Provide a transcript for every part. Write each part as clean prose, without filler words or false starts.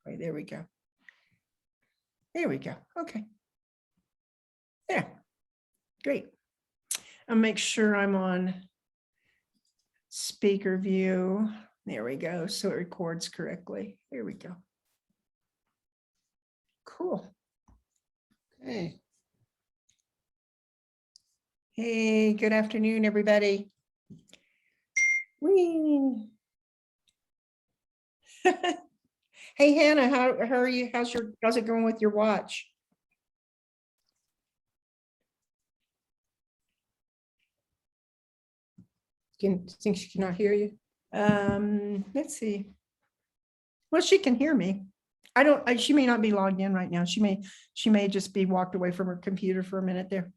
Wait, there we go. There we go. Okay. There. Great. I'll make sure I'm on speaker view. There we go. So it records correctly. Here we go. Cool. Hey, Hey, good afternoon, everybody. Whee. Hey, Hannah, how are you? How's it going with your watch? Think she cannot hear you? Let's see. Well, she can hear me. She may not be logged in right now. She may just be walked away from her computer for a minute there.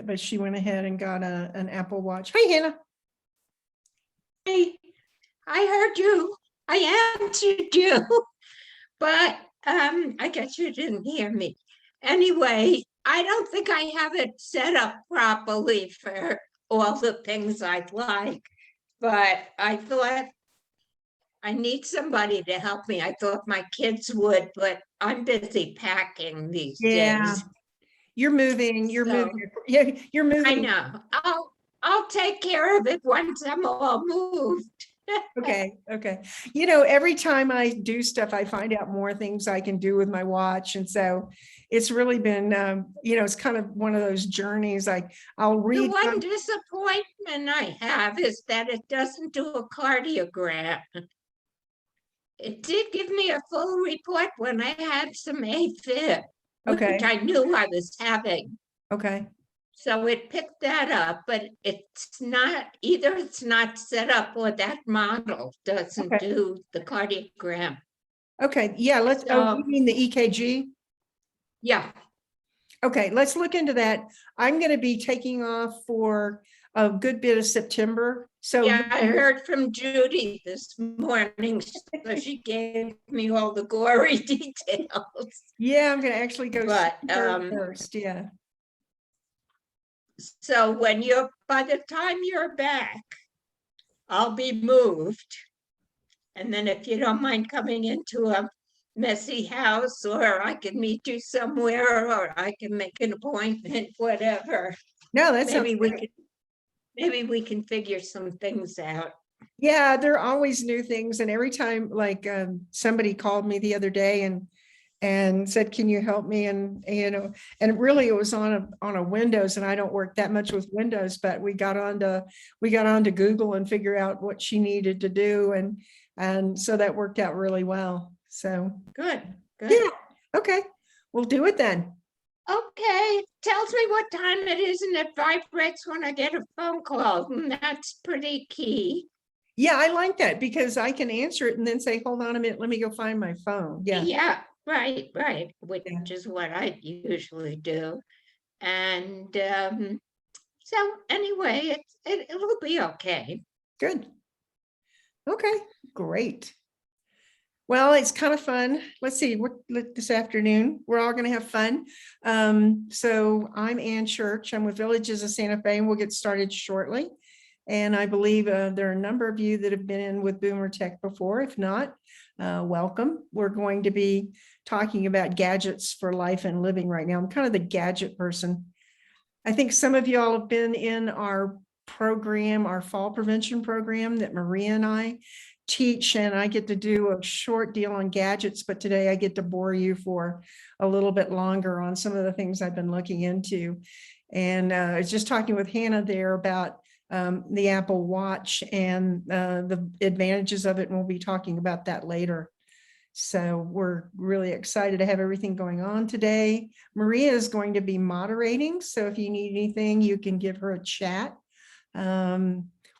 But she went ahead and got an Apple Watch. Hey, Hannah. Hey, I heard you. I answered you, but I guess you didn't hear me. Anyway, I don't think I have it set up properly for all the things I'd like, but I thought I need somebody to help me. I thought my kids would, but I'm busy packing these Yeah. days. You're moving. You're So, moving. Yeah, you're moving. I know. I'll take care of it once I'm all moved. Okay. You know, every time I do stuff, I find out more things I can do with my watch. And so it's really been, it's kind of one of those journeys. I'll The read. one disappointment I have is that it doesn't do a cardiogram. It did give me a full report when I had some AFib, Okay. which I knew I was having. Okay. So it picked that up, but it's not set up or that model doesn't Okay. do the cardiogram. Okay. Yeah. You mean the EKG? Yeah, Okay. Let's look into that. I'm going to be taking off for a good bit of September. So yeah, I heard from Judy this morning, so she gave me all the gory details. yeah, I'm going to actually go But, see her first. Yeah. So by the time you're back, I'll be moved. And then if you don't mind coming into a messy house, or I can meet you somewhere, or I can make an appointment, whatever. No, that's Maybe we can figure some things out. Yeah, there are always new things. And every time, like somebody called me the other day and said, can you help me? And really it was on a Windows, and I don't work that much with Windows, but we got onto Google and figure out what she needed to do. And so that worked out really well. So Good. yeah. Okay. We'll do it then. Okay, tells me what time it is and it vibrates when I get a phone call. And that's pretty key. Yeah, I like that because I can answer it and then say, hold on a minute, let me go find my phone. Yeah. Yeah, right, which is what I usually do. And so anyway, it'll be okay. Good. Okay, great. Well, it's kind of fun. Let's see, this afternoon, we're all going to have fun. So I'm Ann Church. I'm with Villages of Santa Fe, and we'll get started shortly. And I believe there are a number of you that have been in with Boomer Tech before. If not, welcome. We're going to be talking about gadgets for life and living right now. I'm kind of the gadget person. I think some of y'all have been in our program, our fall prevention program that Maria and I teach, and I get to do a short deal on gadgets, but today I get to bore you for a little bit longer on some of the things I've been looking into. And I was just talking with Hannah there about the Apple Watch and the advantages of it, and we'll be talking about that later. So we're really excited to have everything going on today. Maria is going to be moderating, so if you need anything, you can give her a chat.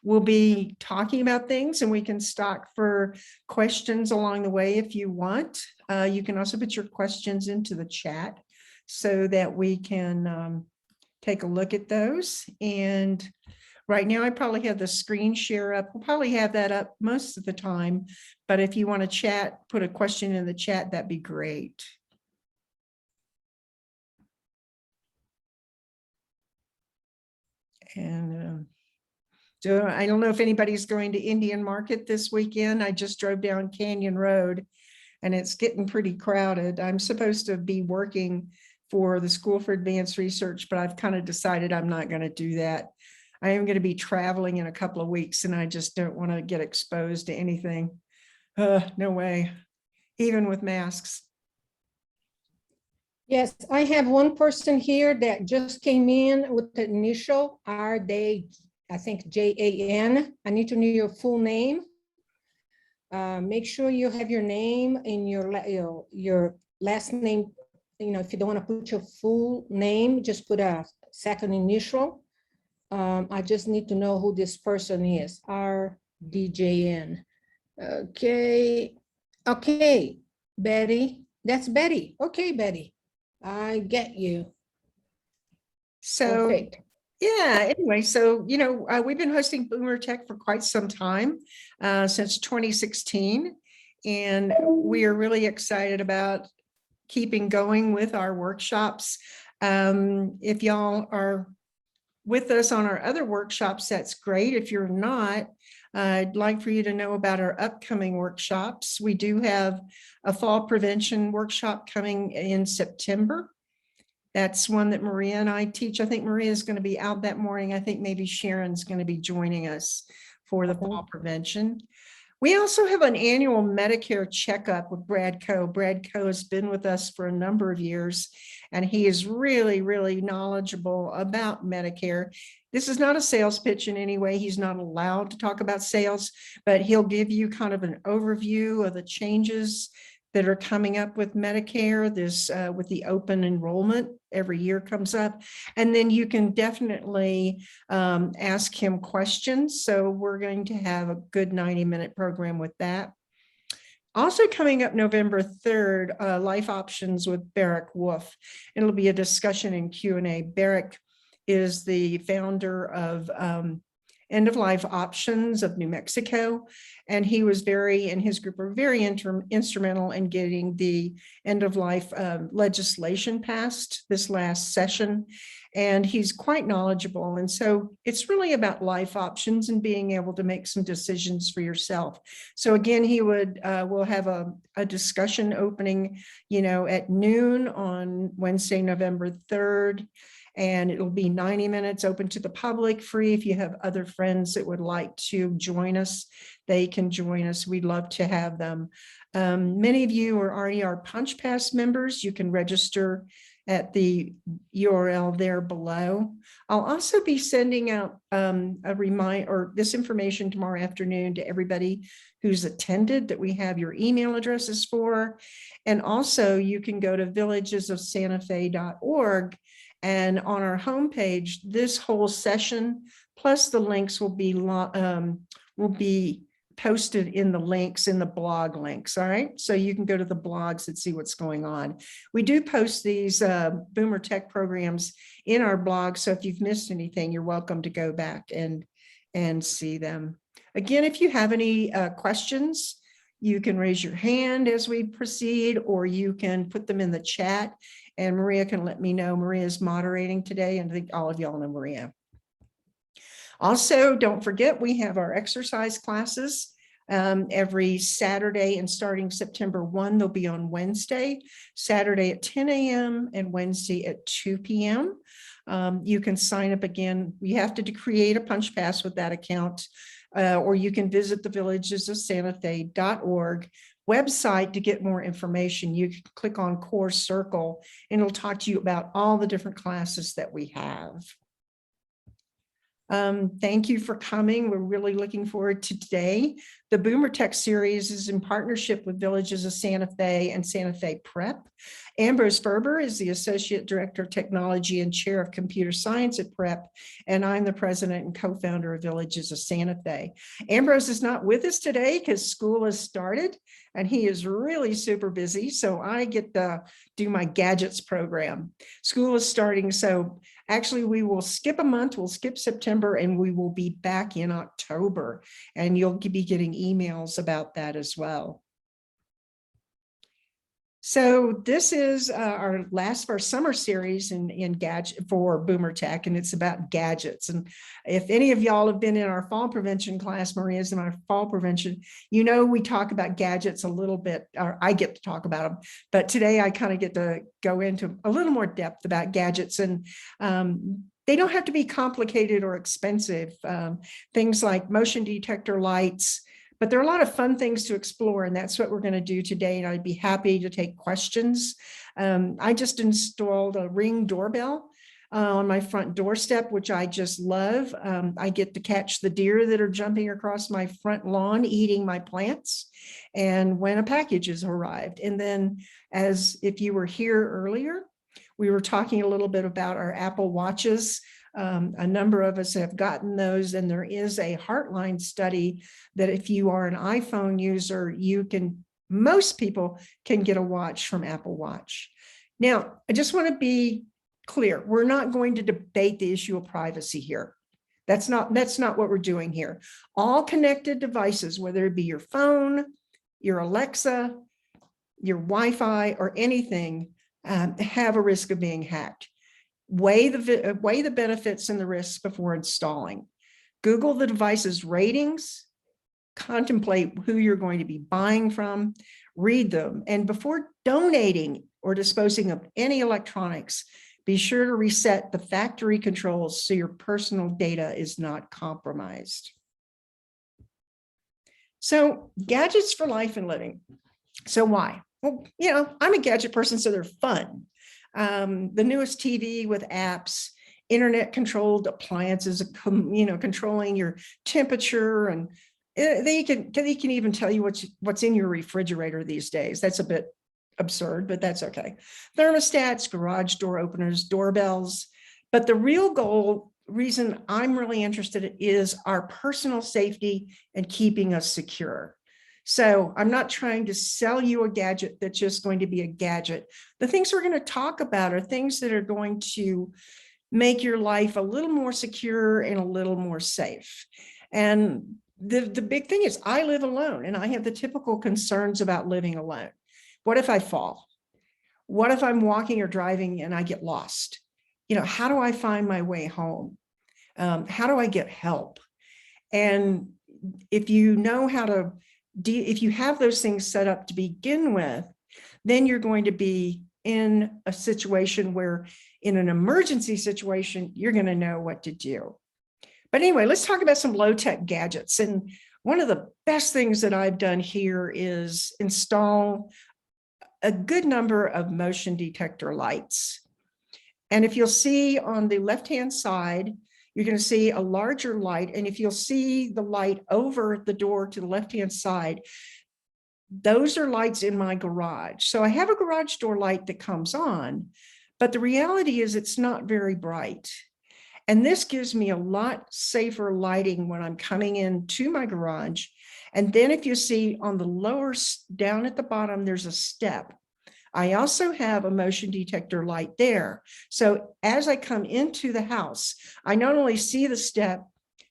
We'll be talking about things, and we can stock for questions along the way if you want. You can also put your questions into the chat so that we can take a look at those. And right now, I probably have the screen share up. We'll probably have that up most of the time, but if you want to chat, put a question in the chat, that'd be great. And So I don't know if anybody's going to Indian Market this weekend. I just drove down Canyon Road and it's getting pretty crowded. I'm supposed to be working for the School for Advanced Research, but I've kind of decided I'm not going to do that. I am going to be traveling in a couple of weeks and I just don't want to get exposed to anything. No way, even with masks. Yes, I have one person here that just came in with the initial RD, I think JAN. I need to know your full name. Make sure you have your name and your last name. You know, if you don't want to put your full name, just put a second initial. I just need to know who this person is, RDJN. Okay, okay, Betty, that's Betty. Okay, Betty, I get you. So Perfect. yeah, anyway, so, we've been hosting Boomer Tech for quite some time, since 2016. And we are really excited about keeping going with our workshops. If y'all are with us on our other workshops, that's great. If you're not, I'd like for you to know about our upcoming workshops. We do have a fall prevention workshop coming in September. That's one that Maria and I teach. I think Maria is going to be out that morning. I think maybe Sharon's going to be joining us for the fall prevention. We also have an annual Medicare checkup with Brad Coe. Brad Coe has been with us for a number of years, and he is really, really knowledgeable about Medicare. This is not a sales pitch in any way. He's not allowed to talk about sales, but he'll give you kind of an overview of the changes that are coming up with Medicare, this with the open enrollment every year comes up. And then you can definitely ask him questions. So we're going to have a good 90-minute program with that. Also coming up November 3rd, Life Options with Barrick Wolf. It'll be a discussion and Q&A. Barrick is the founder of End of Life Options of New Mexico. And he was and his group were very instrumental in getting the end of life legislation passed this last session. And he's quite knowledgeable. And so it's really about life options and being able to make some decisions for yourself. So again, we'll have a discussion opening, at noon on Wednesday, November 3rd. And it'll be 90 minutes open to the public, free. If you have other friends that would like to join us, they can join us. We'd love to have them. Many of you are already our Punch Pass members. You can register at the URL there below. I'll also be sending out a reminder or this information tomorrow afternoon to everybody who's attended that we have your email addresses for. And also you can go to villagesofsantafe.org. And on our homepage, this whole session, plus the links will be posted in the links in the blog links. All right. So you can go to the blogs and see what's going on. We do post these Boomer Tech programs in our blog. So if you've missed anything, you're welcome to go back and see them. Again, if you have any questions, you can raise your hand as we proceed, or you can put them in the chat. And Maria can let me know. Maria is moderating today, and I think all of y'all know Maria. Also, don't forget, we have our exercise classes every Saturday, and starting September 1, they'll be on Wednesday, Saturday at 10 a.m. and Wednesday at 2 p.m. You can sign up again. You have to create a Punch Pass with that account, or you can visit the villagesofsantafe.org website to get more information. You can click on Course Circle and it'll talk to you about all the different classes that we have. Thank you for coming. We're really looking forward to today. The Boomer Tech series is in partnership with Villages of Santa Fe and Santa Fe Prep. Ambrose Ferber is the Associate Director of Technology and Chair of Computer Science at Prep, and I'm the President and co-founder of Villages of Santa Fe. Ambrose is not with us today because school has started, and he is really super busy, so I get to do my gadgets program. School is starting, so actually we will skip a month, we'll skip September, and we will be back in October, and you'll be getting emails about that as well. So this is our last of our summer series in gadget for Boomer Tech, and it's about gadgets. And if any of y'all have been in our fall prevention class, Maria's in our fall prevention, you know we talk about gadgets a little bit, or I get to talk about them. But today I kind of get to go into a little more depth about gadgets, and they don't have to be complicated or expensive. Things like motion detector lights, but there are a lot of fun things to explore, and that's what we're going to do today. And I'd be happy to take questions. I just installed a Ring doorbell on my front doorstep, which I just love. I get to catch the deer that are jumping across my front lawn, eating my plants, and when a package has arrived. And then, as if you were here earlier, we were talking a little bit about our Apple Watches. A number of us have gotten those, and there is a Heartline study that if you are an iPhone user, most people can get a watch from Apple Watch. Now, I just want to be clear. We're not going to debate the issue of privacy here. That's not what we're doing here. All connected devices, whether it be your phone, your Alexa, your Wi-Fi, or anything, have a risk of being hacked. Weigh the benefits and the risks before installing. Google the device's ratings, contemplate who you're going to be buying from, read them, and before donating or disposing of any electronics, be sure to reset the factory controls so your personal data is not compromised. So, gadgets for life and living. So why? Well, you know, I'm a gadget person, so they're fun. The newest TV with apps, internet controlled appliances, controlling your temperature, and they can even tell you what's in your refrigerator these days. That's a bit absurd, but that's okay. Thermostats, garage door openers, doorbells. But the real reason I'm really interested is our personal safety and keeping us secure. So I'm not trying to sell you a gadget that's just going to be a gadget. The things we're going to talk about are things that are going to make your life a little more secure and a little more safe. And the big thing is I live alone, and I have the typical concerns about living alone. What if I fall? What if I'm walking or driving and I get lost? How do I find my way home? How do I get help? And if you know how to if you have those things set up to begin with, then you're going to be in a situation where in an emergency situation, you're going to know what to do. But anyway, let's talk about some low-tech gadgets. And one of the best things that I've done here is install a good number of motion detector lights. And if you'll see on the left-hand side, you're going to see a larger light. And if you'll see the light over the door to the left-hand side, those are lights in my garage. So I have a garage door light that comes on, but the reality is it's not very bright. And this gives me a lot safer lighting when I'm coming into my garage. And then if you see on the lower, down at the bottom, there's a step. I also have a motion detector light there. So as I come into the house, I not only see the step,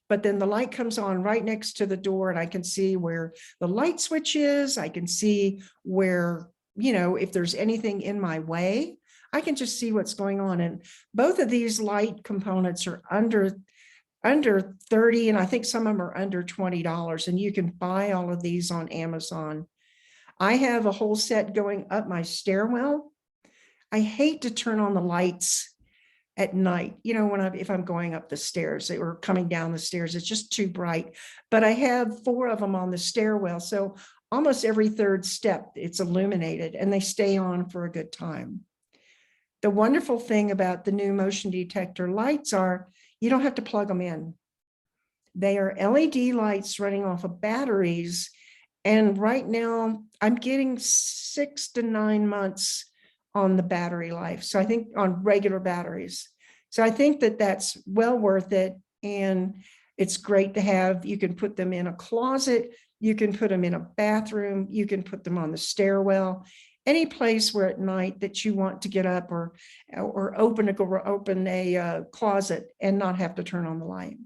but then the light comes on right next to the door, and I can see where the light switch is. I can see where, if there's anything in my way, I can just see what's going on. And both of these light components are under $30, and I think some of them are under $20, and you can buy all of these on Amazon. I have a whole set going up my stairwell. I hate to turn on the lights at night, if I'm going up the stairs or coming down the stairs, it's just too bright. But I have 4 of them on the stairwell. So almost every third step, it's illuminated, and they stay on for a good time. The wonderful thing about the new motion detector lights are you don't have to plug them in. They are LED lights running off of batteries. And right now I'm getting 6 to 9 months on the battery life. So I think on regular batteries. So I think that that's well worth it. And it's great to have. You can put them in a closet. You can put them in a bathroom. You can put them on the stairwell. Any place where at night that you want to get up or open a closet and not have to turn on the light.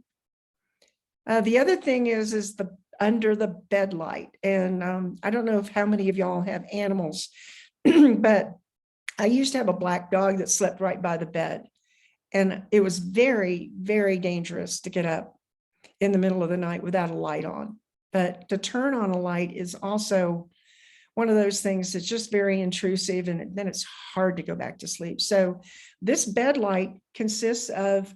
The other thing is the under the bed light. And I don't know how many of y'all have animals, But I used to have a black dog that slept right by the bed. And it was very, very dangerous to get up in the middle of the night without a light on. But to turn on a light is also one of those things that's just very intrusive, and then it's hard to go back to sleep. So this bed light consists of,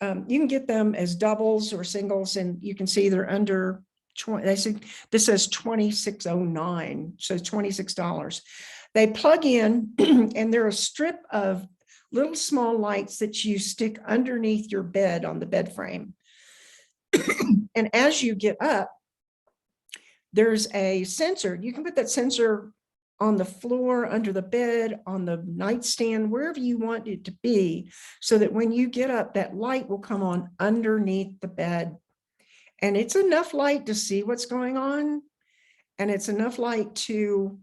you can get them as doubles or singles, and you can see they're under 20. This says 2609, so $26. They plug in and they're a strip of little small lights that you stick underneath your bed on the bed frame. And as you get up, there's a sensor. You can put that sensor on the floor, under the bed, on the nightstand, wherever you want it to be, so that when you get up, that light will come on underneath the bed. And it's enough light to see what's going on. And it's enough light to,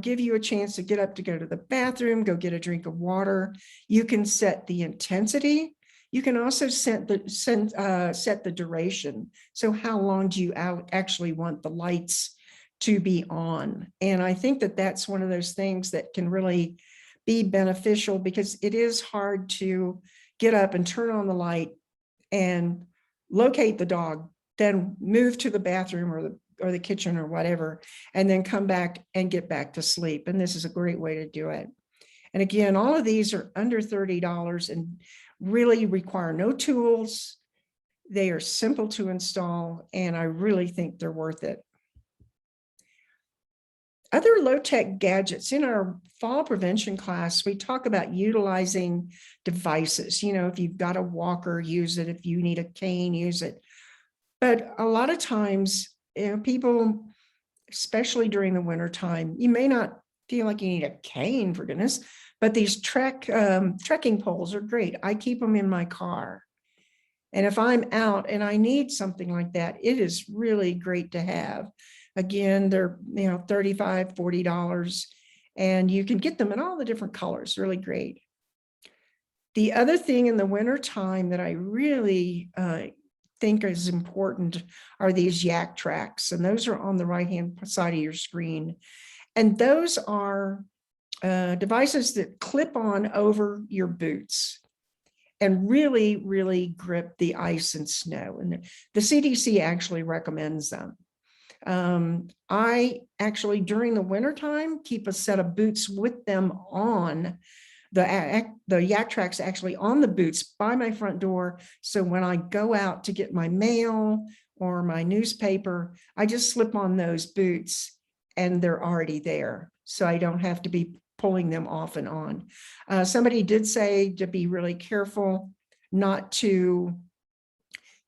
give you a chance to get up to go to the bathroom, go get a drink of water. You can set the intensity. You can also set the duration. So how long do you actually want the lights to be on? And I think that that's one of those things that can really be beneficial, because it is hard to get up and turn on the light and locate the dog, then move to the bathroom or the kitchen or whatever, and then come back and get back to sleep. And this is a great way to do it. And again, all of these are under $30 and really require no tools. They are simple to install, and I really think they're worth it. Other low-tech gadgets. In our fall prevention class, we talk about utilizing devices. If you've got a walker, use it. If you need a cane, use it. But a lot of times, people, especially during the winter time, you may not feel like you need a cane, for goodness, but these trekking poles are great. I keep them in my car. And if I'm out and I need something like that, it is really great to have. Again, they're $35, $40, and you can get them in all the different colors. Really great. The other thing in the winter time that I really think is important are these yak tracks, and those are on the right-hand side of your screen. And those are devices that clip on over your boots and really, really grip the ice and snow. And the CDC actually recommends them. I actually, during the wintertime, keep a set of boots with them on. The yak tracks actually on the boots by my front door. So when I go out to get my mail or my newspaper, I just slip on those boots and they're already there. So I don't have to be pulling them off and on. Somebody did say to be really careful not to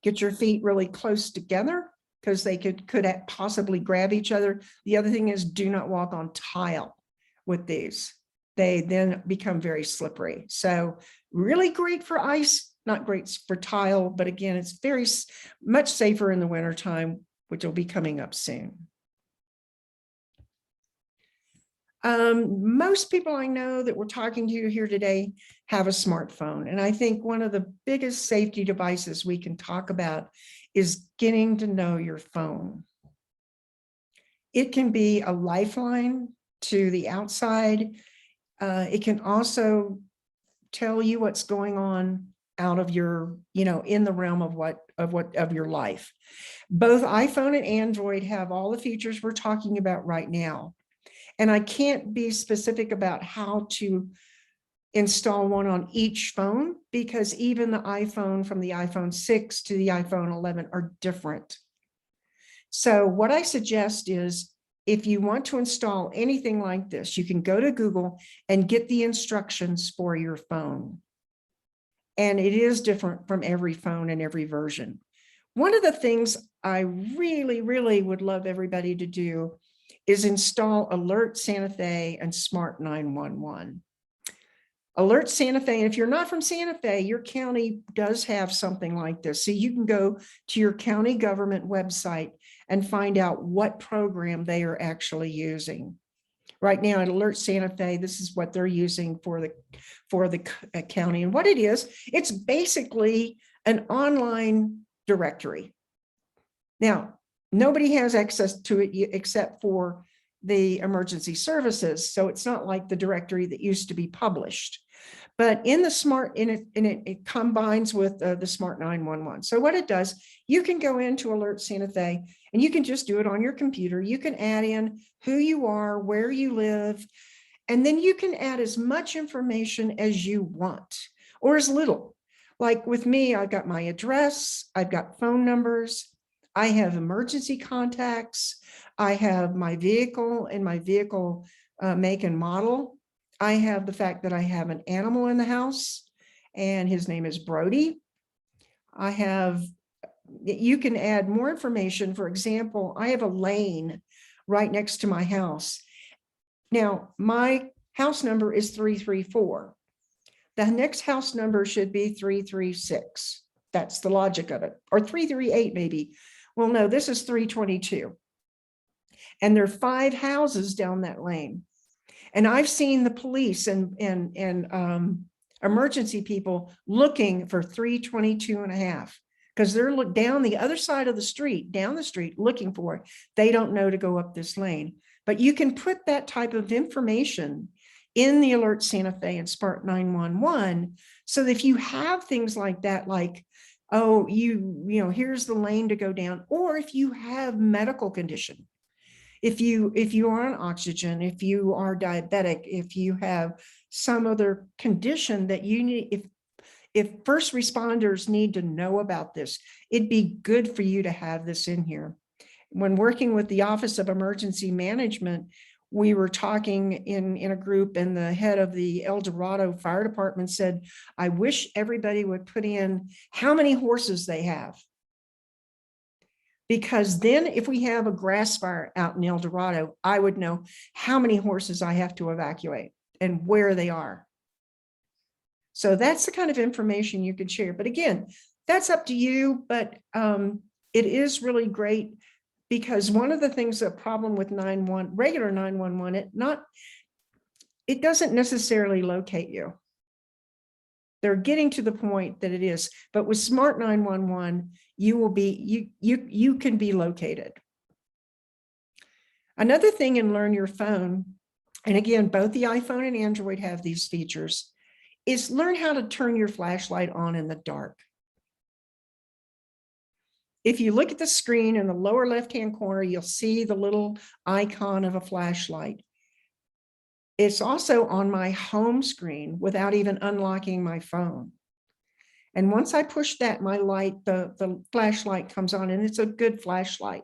get your feet really close together, because they could possibly grab each other. The other thing is, do not walk on tile with these. They then become very slippery. So really great for ice, not great for tile, but again, it's very much safer in the wintertime, which will be coming up soon. Most people I know that we're talking to here today have a smartphone. And I think one of the biggest safety devices we can talk about is getting to know your phone. It can be a lifeline to the outside. It can also tell you what's going on out of your, in the realm of your life. Both iPhone and Android have all the features we're talking about right now. And I can't be specific about how to install one on each phone, because even the iPhone from the iPhone 6 to the iPhone 11 are different. So what I suggest is, if you want to install anything like this, you can go to Google and get the instructions for your phone. And it is different from every phone and every version. One of the things I really, really would love everybody to do is install Alert Santa Fe and Smart 911. Alert Santa Fe, and if you're not from Santa Fe, your county does have something like this. So you can go to your county government website and find out what program they are actually using. Right now at Alert Santa Fe, this is what they're using for the county. And what it is, it's basically an online directory. Now, nobody has access to it except for the emergency services. So it's not like the directory that used to be published. But in the smart, it combines with the Smart 911. So what it does, you can go into Alert Santa Fe and you can just do it on your computer. You can add in who you are, where you live, and then you can add as much information as you want or as little. Like with me, I've got my address, I've got phone numbers, I have emergency contacts, I have my vehicle and my vehicle make and model. I have the fact that I have an animal in the house and his name is Brody. I have, you can add more information. For example, I have a lane right next to my house. Now, my house number is 334. The next house number should be 336. That's the logic of it. Or 338 maybe. Well, no, this is 322. And there are 5 houses down that lane. And I've seen the police and emergency people looking for 322 and a half because they're down the other side of the street, down the street looking for it. They don't know to go up this lane. But you can put that type of information in the Alert Santa Fe and Smart 911 so that if you have things like that, like, oh, you know, here's the lane to go down, or if you have medical condition, if you are on oxygen, if you are diabetic, if you have some other condition that you need, if first responders need to know about this, it'd be good for you to have this in here. When working with the Office of Emergency Management, we were talking in a group, and the head of the El Dorado Fire Department said, I wish everybody would put in how many horses they have. Because then if we have a grass fire out in El Dorado, I would know how many horses I have to evacuate and where they are. So that's the kind of information you can share. But again, that's up to you, but it is really great because one of the things, the problem with regular 911, it doesn't necessarily locate you. They're getting to the point that it is, but with Smart 911, you can be located. Another thing in Learn Your Phone, and again, both the iPhone and Android have these features, is learn how to turn your flashlight on in the dark. If you look at the screen in the lower left-hand corner, you'll see the little icon of a flashlight. It's also on my home screen without even unlocking my phone. And once I push that, my light, the flashlight comes on, and it's a good flashlight.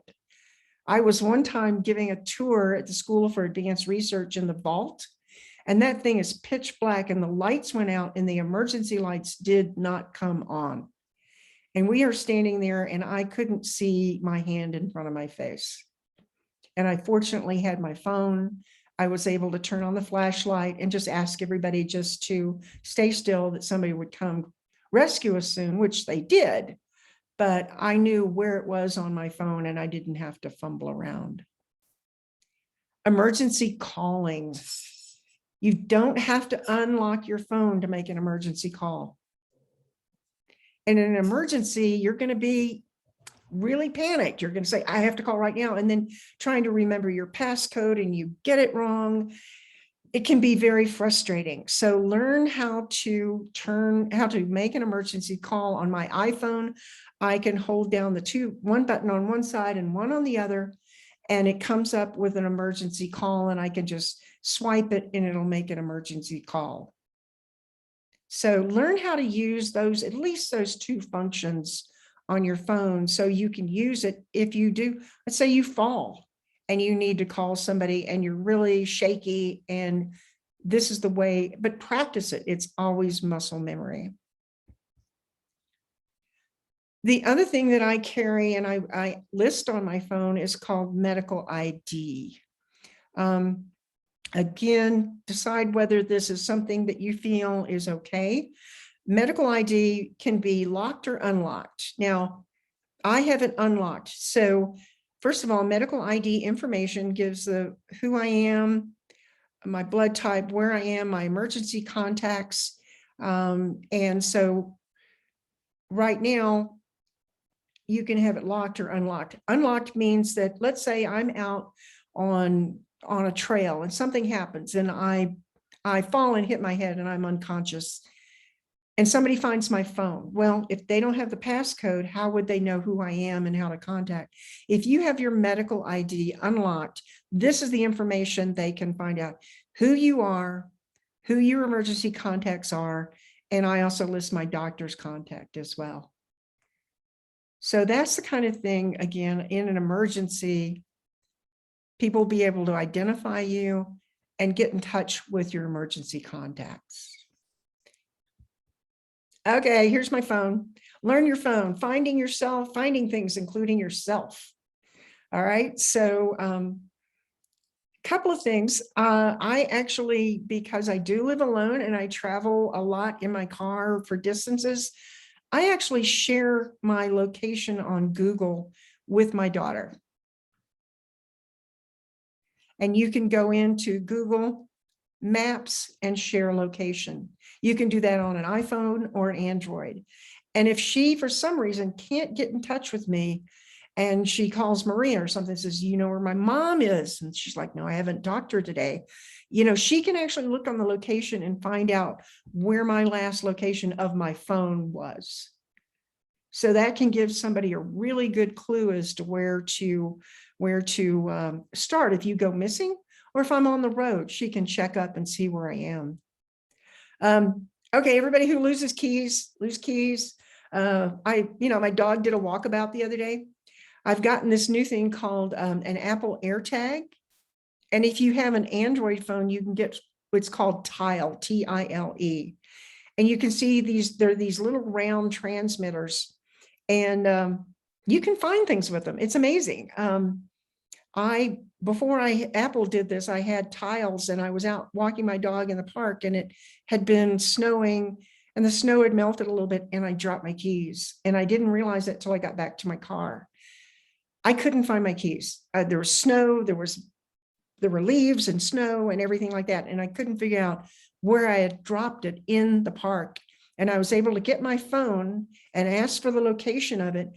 I was one time giving a tour at the School for Advanced Research in the vault, and that thing is pitch black, and the lights went out, and the emergency lights did not come on. And we are standing there, and I couldn't see my hand in front of my face. And I fortunately had my phone. I was able to turn on the flashlight and just ask everybody just to stay still, that somebody would come rescue us soon, which they did. But I knew where it was on my phone and I didn't have to fumble around. Emergency calling. You don't have to unlock your phone to make an emergency call. And in an emergency, you're going to be really panicked. You're going to say, I have to call right now. And then trying to remember your passcode and you get it wrong. It can be very frustrating. So learn how to make an emergency call. On my iPhone, I can hold down one button on one side and one on the other, and it comes up with an emergency call, and I can just swipe it and it'll make an emergency call. So learn how to use those, at least those 2 functions on your phone, so you can use it if you do. Let's say you fall and you need to call somebody and you're really shaky, and this is the way, but practice it. It's always muscle memory. The other thing that I carry and I list on my phone is called medical ID. Again, decide whether this is something that you feel is okay. Medical ID can be locked or unlocked. Now, I have it unlocked. So first of all, medical ID information gives who I am, my blood type, where I am, my emergency contacts. And so right now, you can have it locked or unlocked. Unlocked means that, let's say I'm out on on a trail and something happens and I fall and hit my head and I'm unconscious and somebody finds my phone. Well, if they don't have the passcode, how would they know who I am and how to contact? If you have your medical ID unlocked, this is the information they can find out who you are, who your emergency contacts are, and I also list my doctor's contact as well. So that's the kind of thing, again, in an emergency, people will be able to identify you and get in touch with your emergency contacts. Okay, here's my phone. Learn your phone, finding yourself, finding things, including yourself. All right, so couple of things. I actually, because I do live alone and I travel a lot in my car for distances, I actually share my location on Google with my daughter. And you can go into Google Maps and share location. You can do that on an iPhone or an Android. And if she, for some reason, can't get in touch with me, and she calls Maria or something, says, you know where my mom is? And she's like, no, I haven't talked to her today. You know, she can actually look on the location and find out where my last location of my phone was. So that can give somebody a really good clue as to where to start if you go missing, or if I'm on the road, she can check up and see where I am. Okay, everybody who loses keys, lose keys. My dog did a walkabout the other day. I've gotten this new thing called an Apple AirTag. And if you have an Android phone, you can get what's called Tile, T-I-L-E. And you can see there are these little round transmitters, and you can find things with them. It's amazing. Before Apple did this, I had tiles and I was out walking my dog in the park and it had been snowing and the snow had melted a little bit and I dropped my keys and I didn't realize it till I got back to my car. I couldn't find my keys. There was snow, there were leaves and snow and everything like that. And I couldn't figure out where I had dropped it in the park. And I was able to get my phone and ask for the location of it.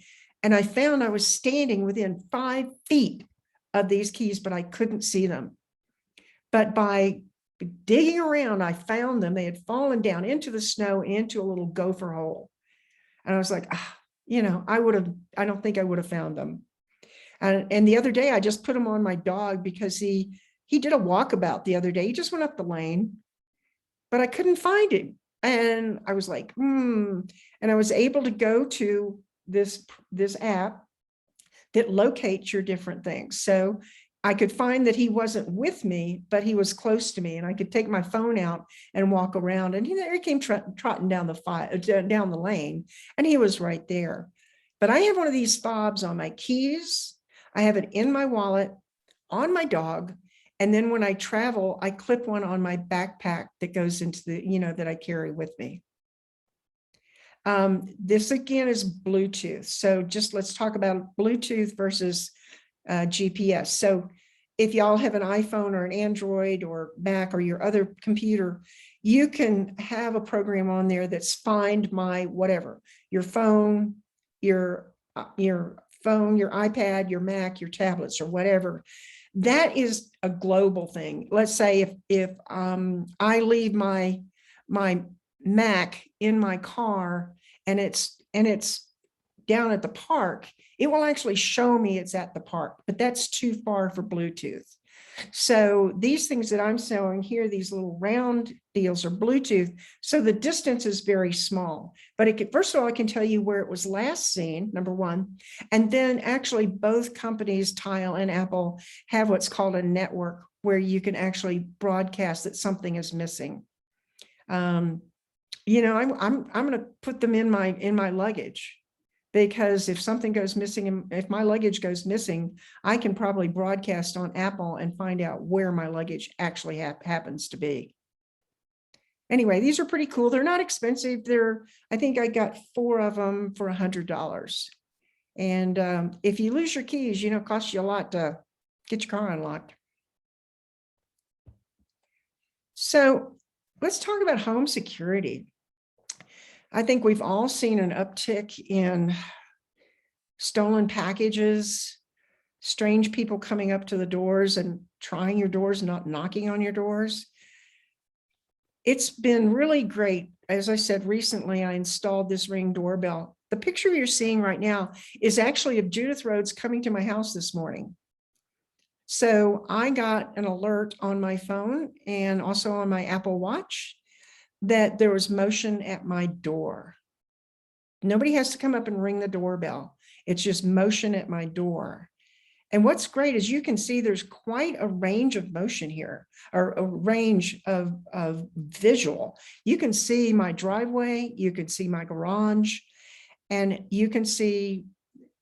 And I found I was standing within 5 feet of these keys, but I couldn't see them. But by digging around, I found them. They had fallen down into the snow, into a little gopher hole. And I was like, I don't think I would have found them. And the other day, I just put him on my dog because he did a walkabout the other day. He just went up the lane, but I couldn't find him. And I was like, And I was able to go to this app that locates your different things. So I could find that he wasn't with me, but he was close to me, and I could take my phone out and walk around. And there he came trotting down the lane, and he was right there. But I have one of these fobs on my keys. I have it in my wallet, on my dog, and then when I travel, I clip one on my backpack that goes into that I carry with me. This again is Bluetooth. So just let's talk about Bluetooth versus GPS. So if y'all have an iPhone or an Android or Mac or your other computer, you can have a program on there that's find my whatever, your phone, your iPad, your Mac, your tablets, or whatever. That is a global thing. Let's say if I leave my Mac in my car and it's down at the park, it will actually show me it's at the park, but that's too far for Bluetooth. So these things that I'm showing here, these little round deals are Bluetooth. So the distance is very small, but first of all, I can tell you where it was last seen, number one. And then actually both companies, Tile and Apple, have what's called a network where you can actually broadcast that something is missing. I'm going to put them in my luggage, because if something goes missing, if my luggage goes missing, I can probably broadcast on Apple and find out where my luggage actually happens to be. Anyway, these are pretty cool. They're not expensive. I think I got 4 of them for $100. And if you lose your keys, it costs you a lot to get your car unlocked. So let's talk about home security. I think we've all seen an uptick in stolen packages, strange people coming up to the doors and trying your doors, not knocking on your doors. It's been really great. As I said, recently I installed this Ring doorbell. The picture you're seeing right now is actually of Judith Rhodes coming to my house this morning. So I got an alert on my phone and also on my Apple Watch that there was motion at my door. Nobody has to come up and ring the doorbell. It's just motion at my door. And what's great is you can see there's quite a range of motion here, or a range of visual. You can see my driveway, you can see my garage, and you can see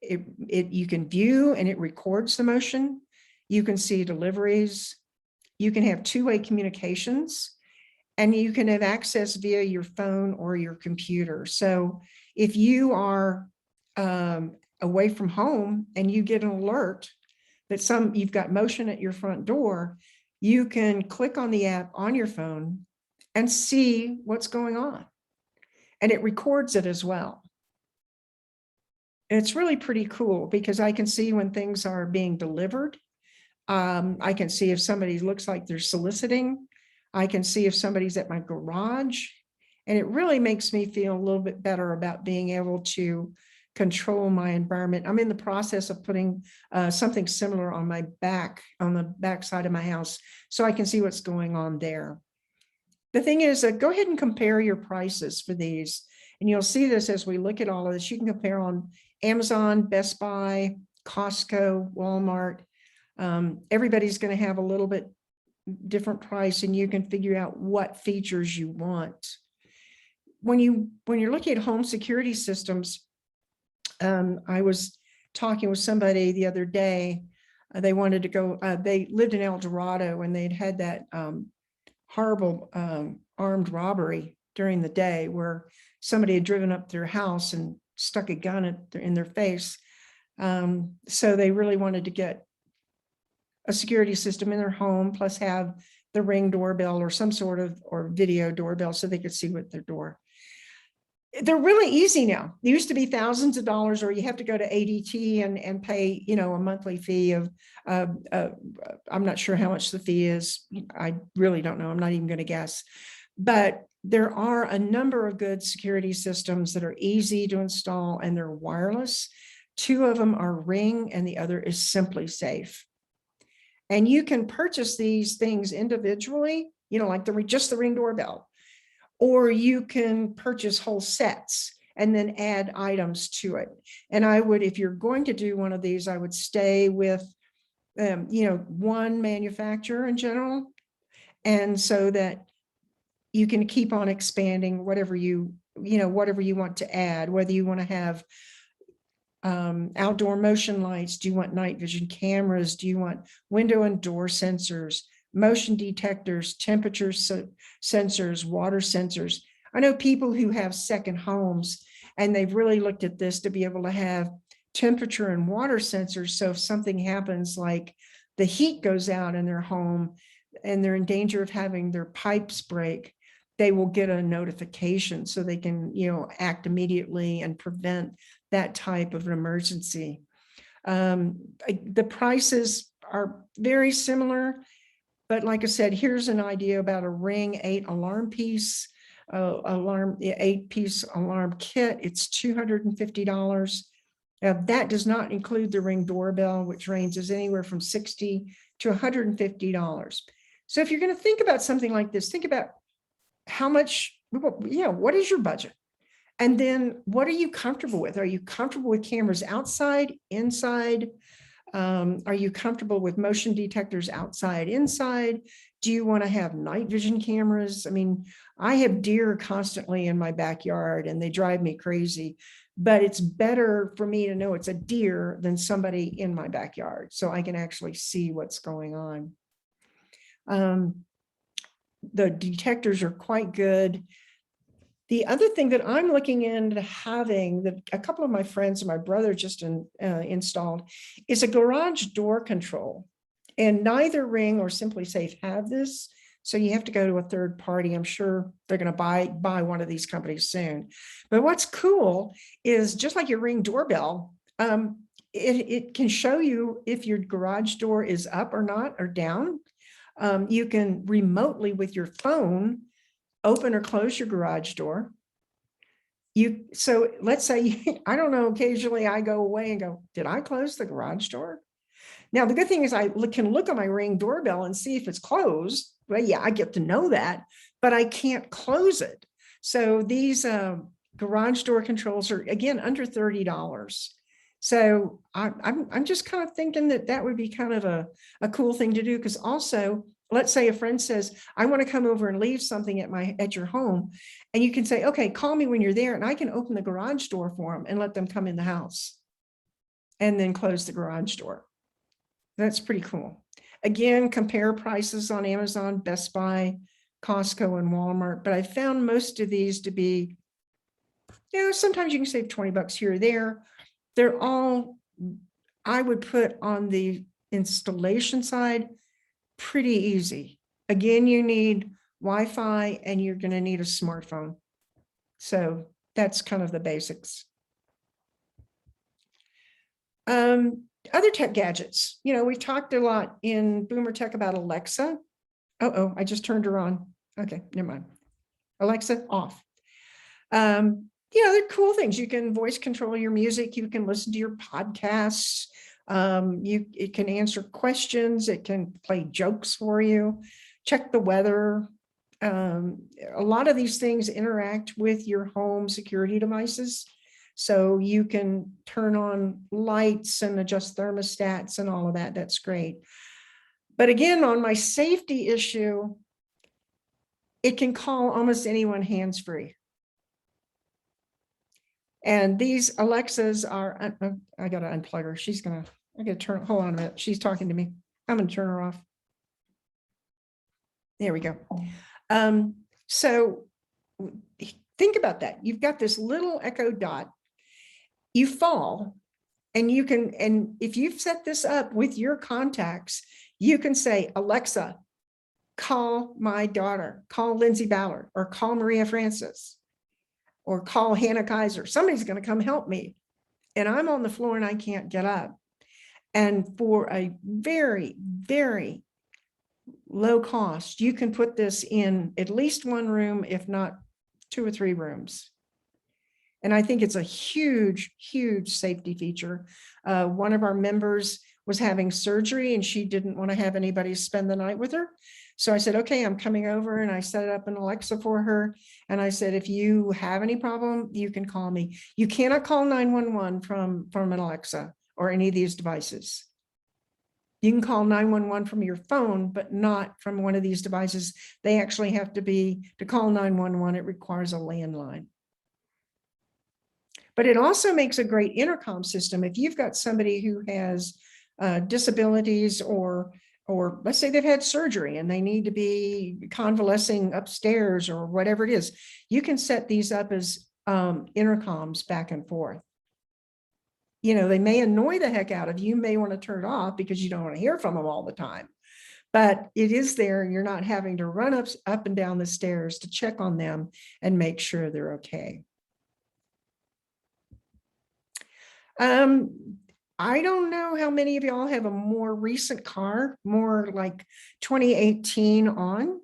it, you can view and it records the motion. You can see deliveries. You can have two-way communications, and you can have access via your phone or your computer. So if you are away from home and you get an alert that you've got motion at your front door, you can click on the app on your phone and see what's going on. And it records it as well. And it's really pretty cool because I can see when things are being delivered. I can see if somebody looks like they're soliciting. I can see if somebody's at my garage. And it really makes me feel a little bit better about being able to control my environment. I'm in the process of putting something similar on my back, on the back side of my house, so I can see what's going on there. The thing is, go ahead and compare your prices for these. And you'll see this as we look at all of this. You can compare on Amazon, Best Buy, Costco, Walmart. Everybody's going to have a little bit different price, and you can figure out what features you want. When you're looking at home security systems, I was talking with somebody the other day. They wanted to go, they lived in El Dorado, and they'd had that horrible armed robbery during the day where somebody had driven up their house and stuck a gun in their face. So they really wanted to get a security system in their home, plus have the Ring doorbell or some sort of, or video doorbell, so they could see what their door. They're really easy now. They used to be thousands of dollars, or you have to go to ADT and pay, a monthly fee of, I'm not sure how much the fee is. I really don't know. I'm not even going to guess. But there are a number of good security systems that are easy to install, and they're wireless. Two of them are Ring and the other is Simply Safe. And you can purchase these things individually, like just the Ring doorbell, or you can purchase whole sets and then add items to it. And I would, if you're going to do one of these, I would stay with, one manufacturer in general. And so that you can keep on expanding whatever you want to add, whether you want to have outdoor motion lights, do you want night vision cameras, do you want window and door sensors, motion detectors, temperature sensors, water sensors. I know people who have second homes, and they've really looked at this to be able to have temperature and water sensors. So if something happens, like the heat goes out in their home and they're in danger of having their pipes break, they will get a notification so they can, act immediately and prevent that type of an emergency. The prices are very similar, but like I said, here's an idea about a Ring 8 alarm piece, 8-piece alarm kit. It's $250. That does not include the Ring doorbell, which ranges anywhere from $60 to $150. So if you're going to think about something like this, think about how much, what is your budget? And then what are you comfortable with? Are you comfortable with cameras outside, inside? Are you comfortable with motion detectors outside, inside? Do you want to have night vision cameras? I mean, I have deer constantly in my backyard and they drive me crazy, but it's better for me to know it's a deer than somebody in my backyard, so I can actually see what's going on. The detectors are quite good. The other thing that I'm looking into having, that a couple of my friends and my brother just installed, is a garage door control. And neither Ring or Simply Safe have this, so you have to go to a third party. I'm sure they're going to buy one of these companies soon. But what's cool is, just like your Ring doorbell, it can show you if your garage door is up or not, or down. You can remotely with your phone, open or close your garage door. So let's say, I don't know, occasionally I go away and go, did I close the garage door? Now, the good thing is I can look at my Ring doorbell and see if it's closed. Well, yeah, I get to know that, but I can't close it. So these garage door controls are, again, under $30. So I'm just kind of thinking that would be kind of a cool thing to do, because also, let's say a friend says, I want to come over and leave something at your home. And you can say, okay, call me when you're there, and I can open the garage door for them and let them come in the house and then close the garage door. That's pretty cool. Again, compare prices on Amazon, Best Buy, Costco, and Walmart. But I found most of these to be, sometimes you can save 20 bucks here or there. They're all, I would put on the installation side, pretty easy. Again, you need Wi-Fi and you're going to need a smartphone. So that's kind of the basics. Other tech gadgets, we've talked a lot in Boomer Tech about Alexa. Oh, I just turned her on. Okay, never mind. Alexa off. They're cool things. You can voice control your music. You can listen to your podcasts. It can answer questions. It can play jokes for you, check the weather. A lot of these things interact with your home security devices. So you can turn on lights and adjust thermostats and all of that. That's great. But again, on my safety issue, it can call almost anyone hands-free. And these Alexas are, I got to unplug her. I got to turn, hold on a minute. She's talking to me. I'm going to turn her off. There we go. So think about that. You've got this little Echo Dot. You fall and if you've set this up with your contacts, you can say, Alexa, call my daughter, call Lindsay Ballard, or call Maria Francis, or call Hannah Kaiser. Somebody's going to come help me. And I'm on the floor and I can't get up. And for a very, very low cost, you can put this in at least one room, if not 2 or 3 rooms. And I think it's a huge, huge safety feature. One of our members was having surgery and she didn't want to have anybody spend the night with her. So I said, okay, I'm coming over, and I set up an Alexa for her. And I said, if you have any problem, you can call me. You cannot call 911 from an Alexa or any of these devices. You can call 911 from your phone, but not from one of these devices. They actually have to call 911, it requires a landline. But it also makes a great intercom system. If you've got somebody who has disabilities, or let's say they've had surgery and they need to be convalescing upstairs or whatever it is, you can set these up as intercoms back and forth. They may annoy the heck out of you. You may want to turn it off because you don't want to hear from them all the time. But it is there, and you're not having to run up and down the stairs to check on them and make sure they're okay. I don't know how many of y'all have a more recent car, more like 2018 on,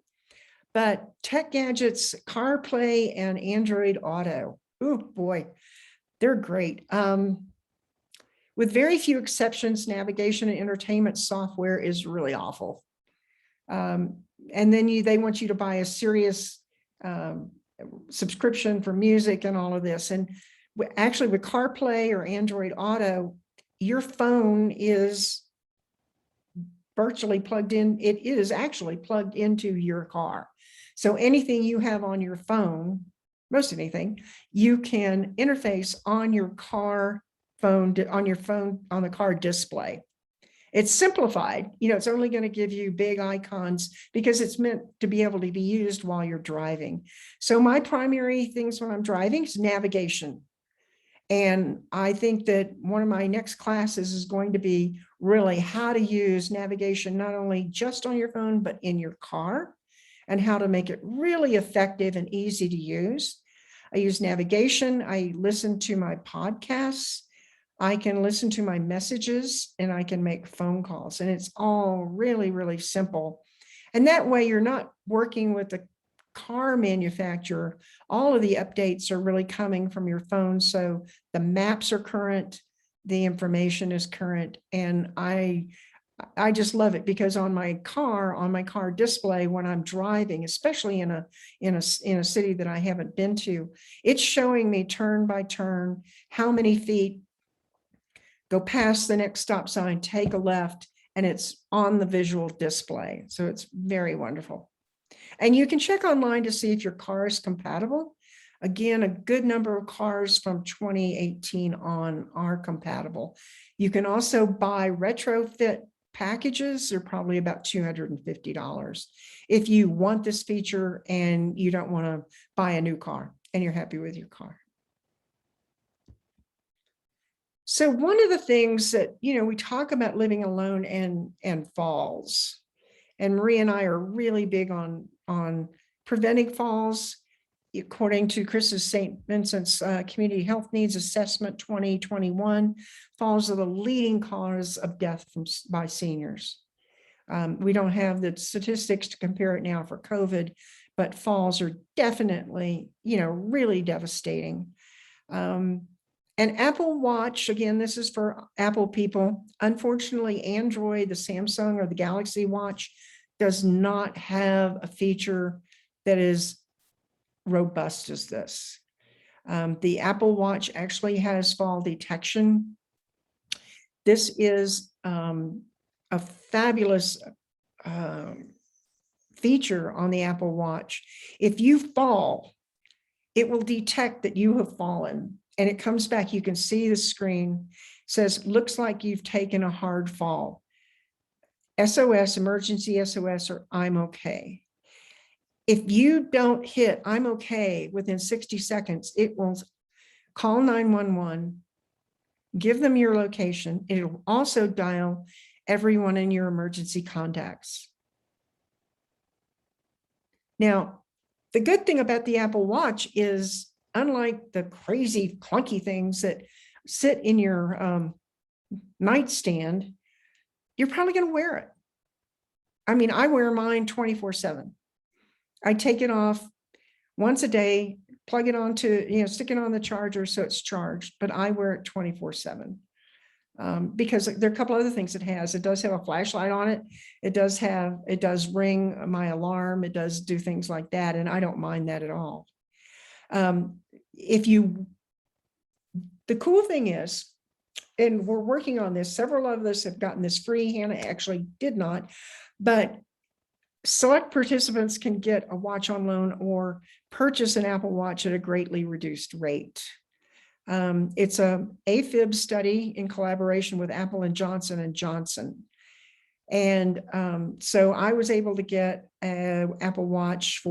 but Tech Gadgets, CarPlay, and Android Auto. Oh boy, they're great. With very few exceptions, navigation and entertainment software is really awful. And then they want you to buy a serious subscription for music and all of this. And actually with CarPlay or Android Auto, your phone is virtually plugged in. It is actually plugged into your car. So anything you have on your phone, most anything, you can interface on your car phone, on the car display. It's simplified. It's only going to give you big icons because it's meant to be able to be used while you're driving. So my primary things when I'm driving is navigation. And I think that one of my next classes is going to be really how to use navigation, not only just on your phone, but in your car, and how to make it really effective and easy to use. I use navigation. I listen to my podcasts I can listen to my messages, and I can make phone calls, and it's all really, really simple. And that way you're not working with the car manufacturer. All of the updates are really coming from your phone. So the maps are current, the information is current. And I just love it, because on my car display, when I'm driving, especially in a city that I haven't been to, it's showing me turn by turn how many feet, go past the next stop sign, take a left, and it's on the visual display. So it's very wonderful. And you can check online to see if your car is compatible. Again, a good number of cars from 2018 on are compatible. You can also buy retrofit packages. They're probably about $250 if you want this feature and you don't want to buy a new car and you're happy with your car. So one of the things that, we talk about living alone and falls, and Marie and I are really big on preventing falls. According to Chris's St. Vincent's Community Health Needs Assessment 2021, falls are the leading cause of death by seniors. We don't have the statistics to compare it now for COVID, but falls are definitely, really devastating. An Apple Watch, again, this is for Apple people. Unfortunately, Android, the Samsung or the Galaxy Watch does not have a feature that is robust as this. The Apple Watch actually has fall detection. This is a fabulous feature on the Apple Watch. If you fall, it will detect that you have fallen, and it comes back. You can see the screen, says, looks like you've taken a hard fall. SOS, emergency SOS, or I'm okay. If you don't hit I'm okay within 60 seconds, it will call 911, give them your location. It'll also dial everyone in your emergency contacts. Now, the good thing about the Apple Watch is, unlike the crazy clunky things that sit in your nightstand, you're probably going to wear it. I mean, I wear mine 24/7. I take it off once a day, plug it onto, stick it on the charger so it's charged, but I wear it 24/7. Because there are a couple other things it has. It does have a flashlight on it. It does ring my alarm. It does do things like that. And I don't mind that at all. The cool thing is, and we're working on this, several of us have gotten this free. Hannah actually did not, but select participants can get a watch on loan or purchase an Apple Watch at a greatly reduced rate. It's a AFib study in collaboration with Apple and Johnson & Johnson. And so I was able to get an Apple Watch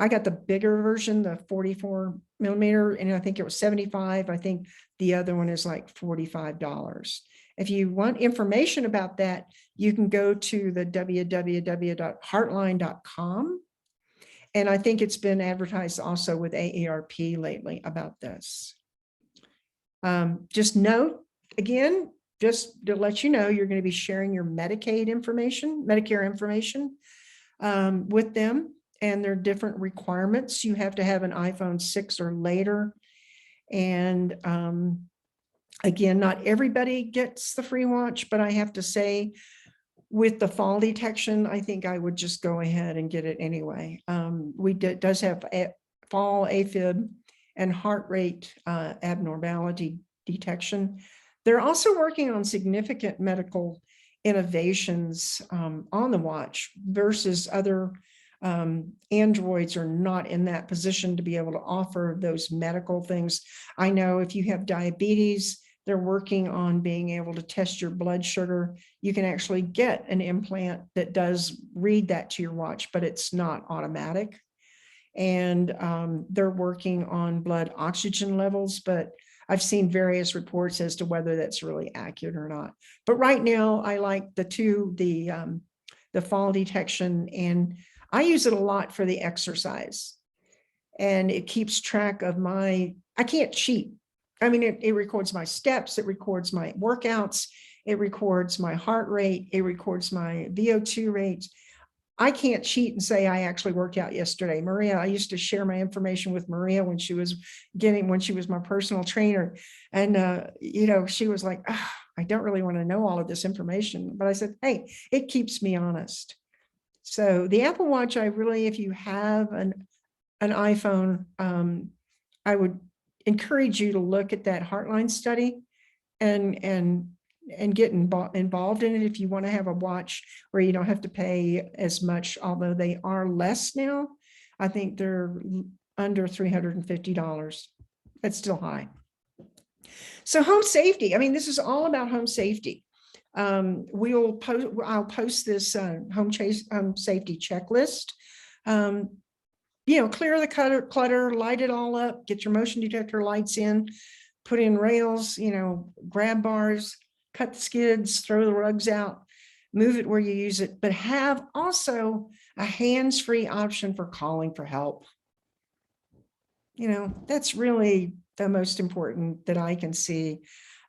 I got the bigger version, the 44 millimeter, and I think it was 75. I think the other one is like $45. If you want information about that, you can go to the www.heartline.com. And I think it's been advertised also with AARP lately about this. Just note, again, just to let you know, you're going to be sharing your Medicare information with them, and there are different requirements. You have to have an iPhone 6 or later. And again, not everybody gets the free watch, but I have to say, with the fall detection, I think I would just go ahead and get it anyway. Does have fall AFib and heart rate abnormality detection. They're also working on significant medical innovations on the watch versus other Androids are not in that position to be able to offer those medical things. I know if you have diabetes, they're working on being able to test your blood sugar. You can actually get an implant that does read that to your watch, but it's not automatic. And they're working on blood oxygen levels, but I've seen various reports as to whether that's really accurate or not. But right now, I like the fall detection, and I use it a lot for the exercise. And it keeps track of I can't cheat. I mean, it records my steps, it records my workouts, it records my heart rate, it records my VO2 rates. I can't cheat and say I actually worked out yesterday. Maria, I used to share my information with Maria when she was my personal trainer. And, she was like, oh, I don't really want to know all of this information. But I said, hey, it keeps me honest. So the Apple Watch, if you have an iPhone, I would encourage you to look at that Heartline study and get involved in it if you want to have a watch where you don't have to pay as much, although they are less now. I think they're under $350. That's still high. So home safety. I mean, this is all about home safety. I'll post this home safety checklist. Clear the clutter, light it all up, get your motion detector lights in, put in rails, grab bars, cut the skids, throw the rugs out, move it where you use it, but have also a hands-free option for calling for help. That's really the most important that I can see.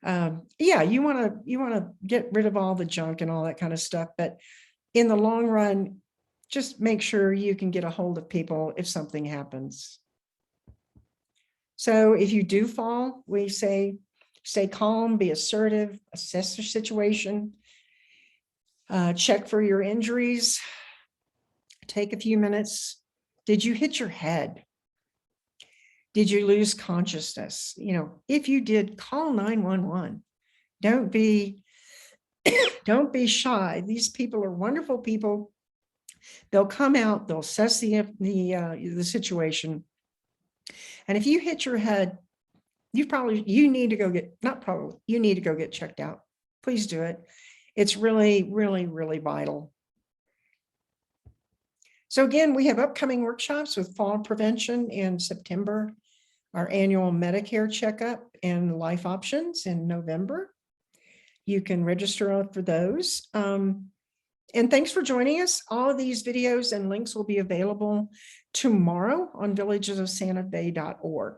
You want to get rid of all the junk and all that kind of stuff, but in the long run, just make sure you can get a hold of people if something happens. So if you do fall, we say, stay calm, be assertive, assess the situation, check for your injuries, take a few minutes. Did you hit your head? Did you lose consciousness? If you did, call 911. Don't be shy. These people are wonderful people. They'll come out, they'll assess the situation. And if you hit your head, you need to go get checked out. Please do it. It's really, really, really vital. So again, we have upcoming workshops with fall prevention in September, our annual Medicare checkup and life options in November. You can register for those. And thanks for joining us. All of these videos and links will be available tomorrow on villagesofsantabay.org.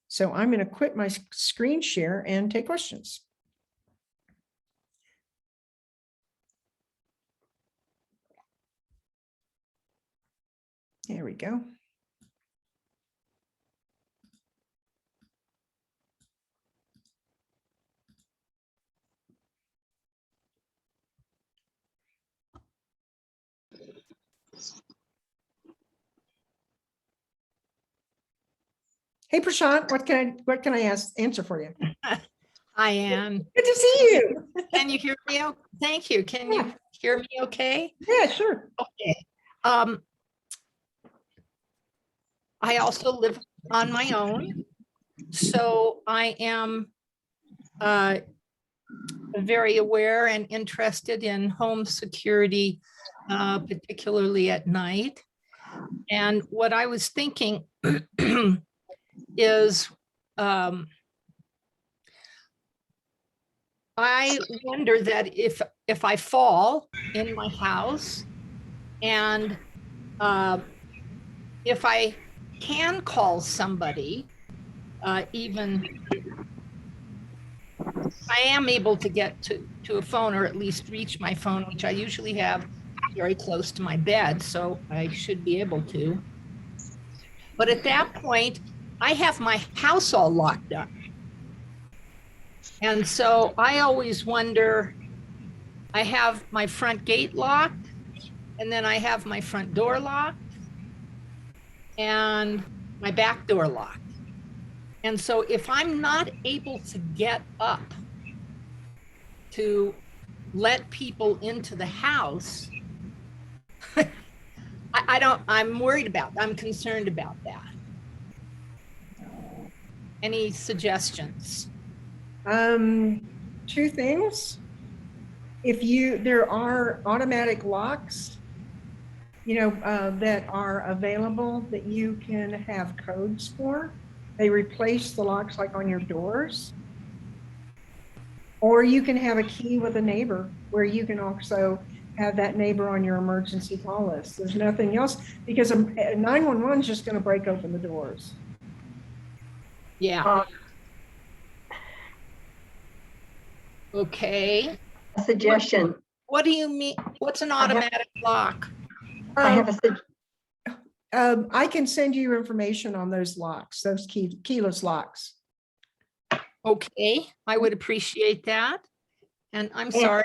So I'm going to quit my screen share and take questions. There we go. Hey, Prashant, what can I answer for you? Hi, Ann. Good to see you. Can you hear me? Thank you. Can you hear me okay? Yeah, sure. Okay. I also live on my own, so I am very aware and interested in home security, particularly at night. And what I was thinking is I wonder that if I fall in my house and if I can call somebody, even I am able to get to a phone or at least reach my phone, which I usually have very close to my bed, so I should be able to. But at that point, I have my house all locked up. And so I always wonder, I have my front gate locked, and then I have my front door locked, and my back door locked. And so if I'm not able to get up to let people into the house, I'm worried about, I'm concerned about that. Any suggestions? Two things. There are automatic locks, that are available that you can have codes for. They replace the locks like on your doors. Or you can have a key with a neighbor where you can also have that neighbor on your emergency call list. There's nothing else because 911 is just going to break open the doors. Yeah. Okay. A suggestion. What do you mean? What's an have- automatic lock? I have Um, a, I can send you information on those locks, those keyless locks. Okay, I would appreciate that. And I'm Yeah. sorry,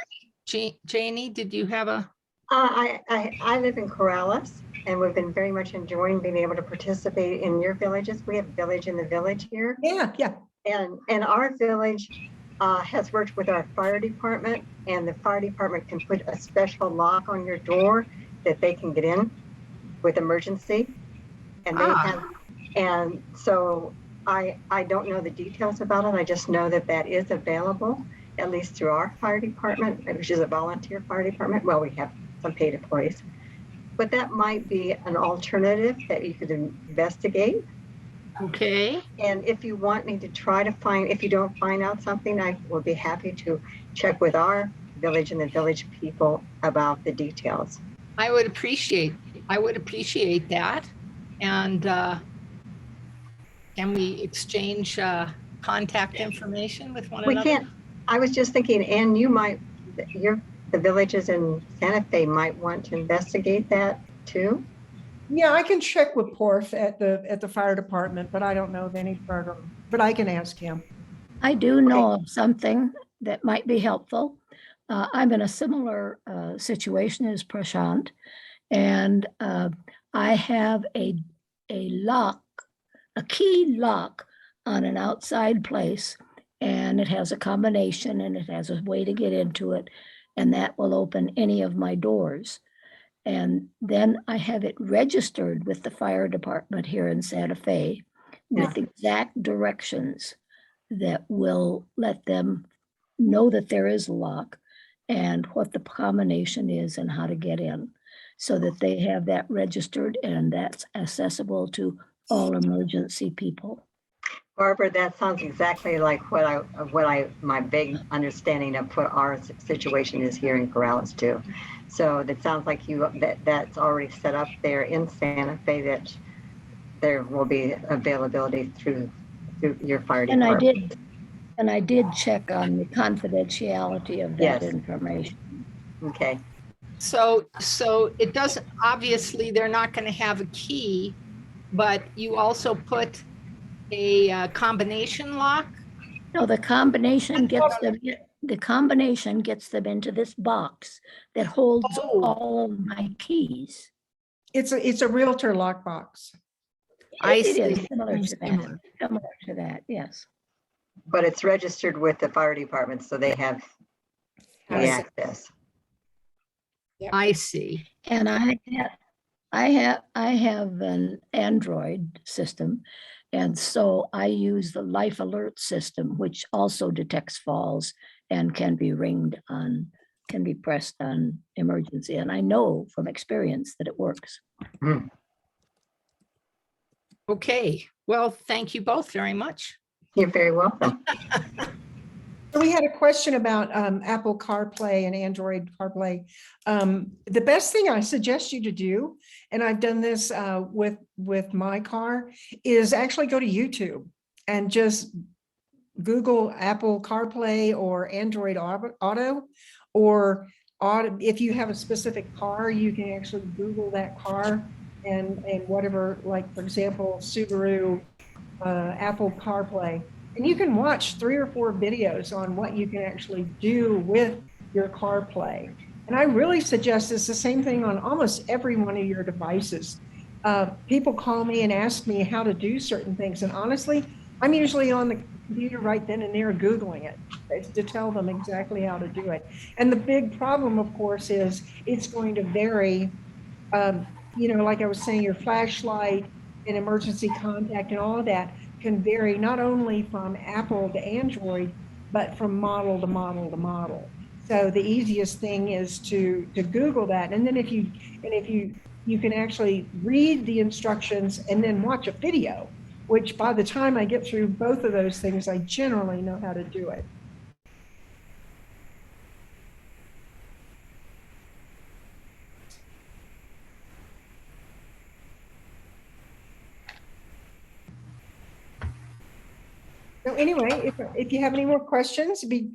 Janie, did you have a, I live in Corrales, and we've been very much enjoying being able to participate in your villages. We have a village in the village here. Yeah, yeah. And our village has worked with our fire department, and the fire department can put a special lock on your door that they can get in with emergency. And they Ah. have, and so I don't know the details about it. I just know that that is available, at least through our fire department, which is a volunteer fire department. Well, we have some paid employees, but that might be an alternative that you could investigate. okay, And if you want me to try to find, if you don't find out something, I will be happy to check with our village and the village people about the details. I would appreciate that. And can we exchange contact information with one We another? can't, I was just thinking, Ann, you might, the villages in Santa Fe might want to investigate that too. Yeah, I can check with Porth at the fire department, but I don't know of any further, but I can ask him. I do know of something that might be helpful. I'm in a similar situation as Prashant, and I have a lock, a key lock on an outside place, and it has a combination and it has a way to get into it, and that will open any of my doors. And then I have it registered with the fire department here in Santa Fe with exact directions that will let them know that there is a lock and what the combination is and how to get in, so that they have that registered and that's accessible to all emergency people. Barbara, that sounds exactly like my big understanding of what our situation is here in Corrales too. So that sounds like that's already set up there in Santa Fe, that there will be availability through your fire And department. I did check on the confidentiality of that Yes. information. Okay. So it doesn't, obviously, they're not going to have a key, but you also put a combination lock? No, the combination gets them, the combination gets them into this box that holds Oh. all of my keys. It's a realtor lockbox. I It is see. similar to that, similar to that, yes. But it's registered with the fire department, so they have the I see. access. I see. And I have an Android system. And so I use the Life Alert system, which also detects falls and can be can be pressed on emergency. And I know from experience that it works. Okay, well, thank you both very much. You're very welcome. So we had a question about Apple CarPlay and Android CarPlay. The best thing I suggest you to do, and I've done this with my car, is actually go to YouTube and just Google Apple CarPlay or Android Auto, or if you have a specific car, you can actually Google that car and whatever, like for example, Subaru Apple CarPlay. And you can watch 3 or 4 videos on what you can actually do with your CarPlay. And I really suggest it's the same thing on almost every one of your devices. People call me and ask me how to do certain things. And honestly, I'm usually on the computer right then and there Googling it to tell them exactly how to do it. And the big problem, of course, is it's going to vary. Like I was saying, your flashlight and emergency contact and all of that can vary not only from Apple to Android, but from model to model to model. So the easiest thing is to Google that. And then if you can actually read the instructions and then watch a video, which by the time I get through both of those things, I generally know how to do it. anyway, if you have any more questions, be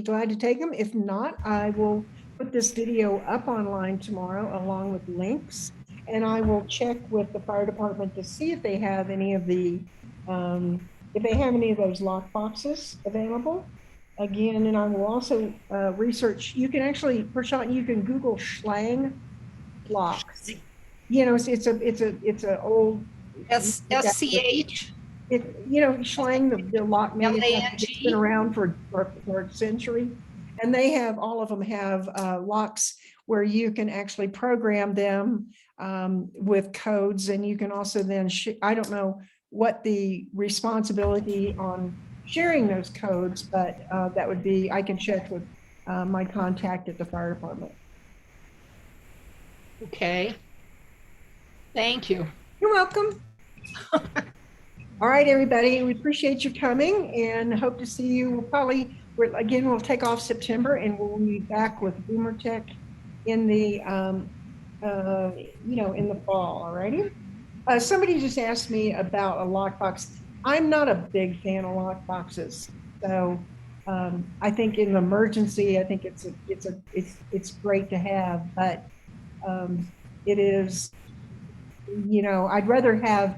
glad to take them. If not, I will put this video up online tomorrow along with links. And I will check with the fire department to see if they have any of the, if they have any of those lock boxes available. Again, and I will also research, you can actually, Prashant, you can Google Schlang locks. You know, it's a old. SCH. Schlang, the lock manufacturer, it's LANG? been around for a century. And they have, all of them have locks where you can actually program them with codes, and you can also then, I don't know what the responsibility on sharing those codes, but that would be, I can check with my contact at the fire department. Okay. Thank you. You're welcome. All right, everybody, we appreciate you coming and hope to see you. We'll take off September and we'll be back with Boomer Tech in the, in the fall, all righty? Somebody just asked me about a lockbox. I'm not a big fan of lockboxes. So I think in an emergency, I think it's great to have, but it is, I'd rather have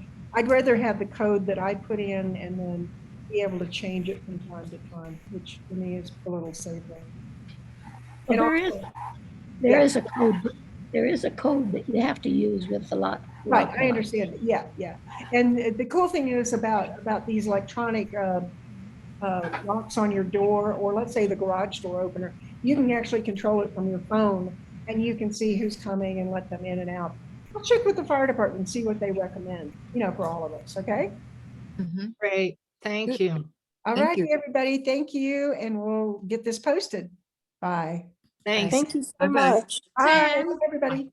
the code that I put in and then be able to change it from time to time, which for me is a little safer. Well, And there is a code that you have to use with the lock. right, I understand it. Yeah. And the cool thing is about these electronic locks on your door, or let's say the garage door opener, you can actually control it from your phone and you can see who's coming and let them in and out. I'll check with the fire department and see what they recommend, for all of us, okay? Great. Thank you. All Thank right, you. everybody, thank you, and we'll get this posted. Bye. Thanks. Thank you so Bye-bye. much. Bye, Sam? everybody.